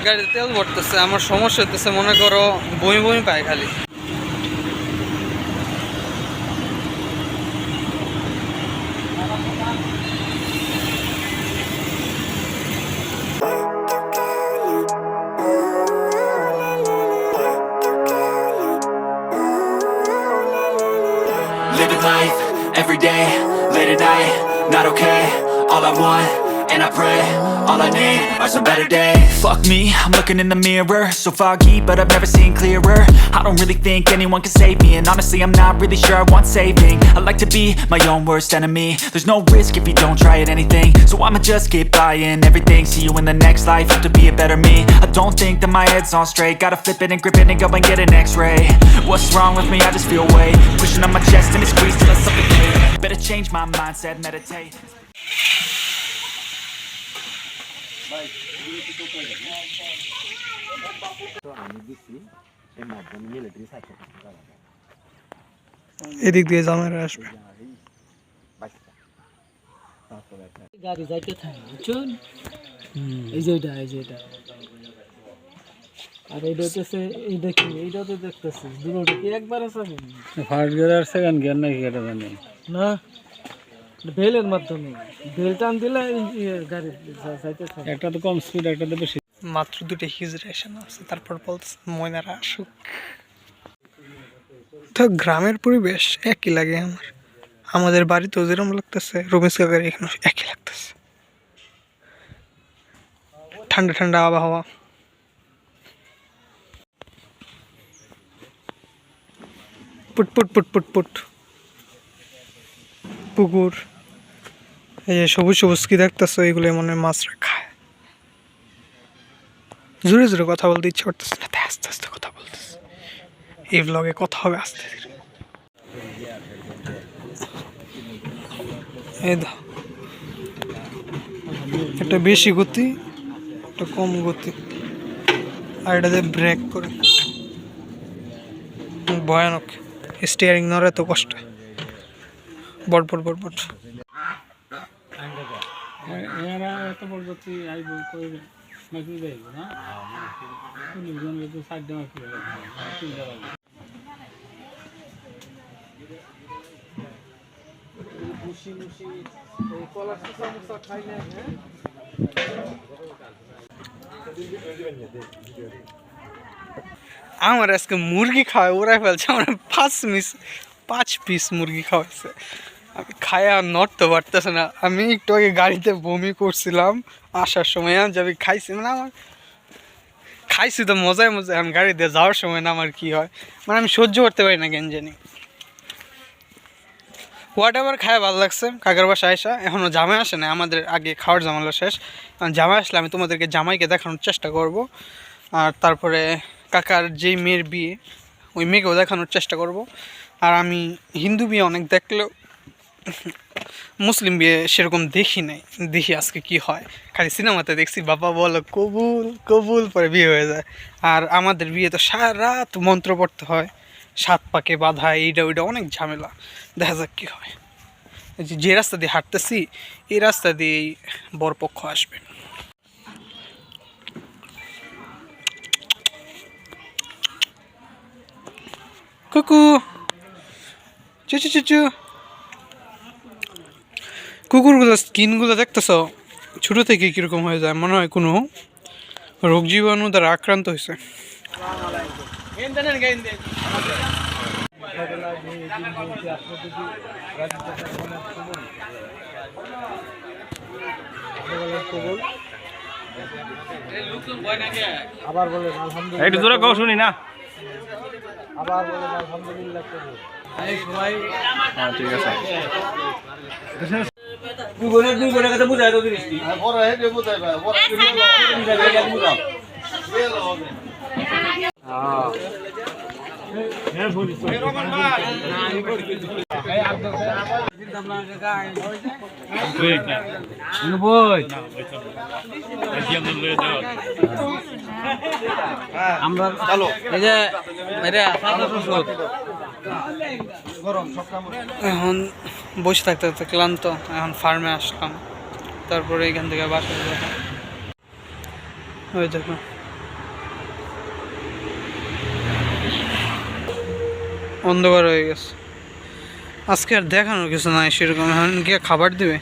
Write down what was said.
গাড়িতে তেল ভরতেছে, আমার সমস্যা হতেছে, মনে করো বমি বমি পায় খালি। Living life, every day, late at night, not okay. All I want, and I pray, all I need are some better days. Fuck me, I'm looking in the mirror, so foggy, but I've never seen clearer. I don't really think anyone can save me, and honestly I'm not really sure I want saving. I like to be my own worst enemy. There's no risk if you don't try at anything, so I'ma just keep buying everything. See you in the next life, have to be a better me. I don't think that my head's on straight, gotta flip it and grip it and go and get an x-ray. What's wrong with me? I just feel weight pushing on my chest and it squeezes till I suffocate. Better change my mindset, meditate. এদিক দিয়ে জামাইরা আসবে। গাড়ি যাইতে থাকে বুঝছেন, এই যে এটা আর এইটা হচ্ছে এইটা কি, এইটা তো দেখতেছি দুটো কি একবার আছে ফার্স্ট গিয়ার আর সেকেন্ড গিয়ার নাকি এটা জানি না, বেলের মাধ্যমে বেল টান দিলে গাড়ি যাইতে থাকে। একটা তো কম স্পিড, একটা তো বেশি। মাত্র দুটো হিজড়েশন আছে, তারপর বলতেছে ময়নারা আসুক। তো গ্রামের পরিবেশ একই লাগে আমাদের বাড়িতেও যেরকম লাগতেছে, রমেশ কাকার এখানে একই লাগতেছে। ঠান্ডা ঠান্ডা আবহাওয়া, put put put put put পুকুর, এই যে সবুজ সবুজ কি দেখতেছো, এগুলো মনে হয় মাছরা খায়। জোরে জোরে কথা বলতে ইচ্ছে করতেছে না, তাই আস্তে আস্তে কথা বলতেছে। এই ব্লগে কথা হবে আস্তে ধীরে। এই দাও, একটা বেশি গতি, একটা কম গতি, আর এটাতে ব্রেক করে ভয়ানক। স্টিয়ারিং নড়ে তো কষ্ট, বটবট বটবট। এরা এত বড় গতি আইব কই নাকি যাইব না, দুজন লোক সাইড দেওয়া কি হবে, তিন জায়গা মুশি মুশি এই কলা সমস্যা খাই না। আমার আজকে মুরগি খাওয়ায় ওরাই ফেলছে, আমার 5 পিস মুরগি খাওয়াইছে। আমি খায় আর নড়তে পারতেছে না। আমি একটু আগে গাড়িতে বমি করছিলাম আসার সময়, যাবি খাইছি মানে আমার খাইছি তো মজায় মজায়। আমি গাড়ি দিয়ে যাওয়ার সময় না আমার কি হয়, মানে আমি সহ্য করতে পারি না কেন জানি। হোয়াট এভার খায় ভালো লাগছে। কাকার বাসা আসা এখনও জামাই আসে না, আমাদের আগে খাওয়ার ঝামেলা শেষ। জামাই আসলে আমি তোমাদেরকে জামাইকে দেখানোর চেষ্টা করব, আর তারপরে কাকার যেই মেয়ের বিয়ে ওই মেয়েকেও দেখানোর চেষ্টা করব। আর আমি হিন্দু বিয়ে অনেক দেখলেও মুসলিম বিয়ে সেরকম দেখি নাই, দেখি আজকে কি হয়। খালি সিনেমাতে দেখছি বাবা বলো কবুল কবুল, পরে বিয়ে হয়ে যায়। আর আমাদের বিয়ে তো সারা রাত মন্ত্র পড়তে হয়, 7 পাকে বাঁধা, এইটা ওইটা অনেক ঝামেলা। দেখা যাক কী হয়। যে রাস্তা দিয়ে হাঁটতেছি এই রাস্তা দিয়েই বরপক্ষ আসবে। কুকু চুচু চুচু, কুকুরগুলো স্কিনগুলো দেখতেছ ছোটো থেকে কীরকম হয়ে যায়, মনে হয় কোনো রোগ জীবাণু দ্বারা আক্রান্ত হয়েছে। আবার বলেন আলহামদুলিল্লাহ, একটু জোরে কও শুনি না। আবার বলেন আলহামদুলিল্লাহ। ঠিক আছে। আমরা এই যে এখন বসে থাকতে থাকতে ক্লান্ত, এখন ফার্মে আসলাম, তারপরে এখান থেকে বাসায় যাবো। ওই দেখো অন্ধকার হয়ে গেছে। আজকে আর দেখানোর কিছু নাই সেরকম, এখন গিয়ে খাবার দিবে।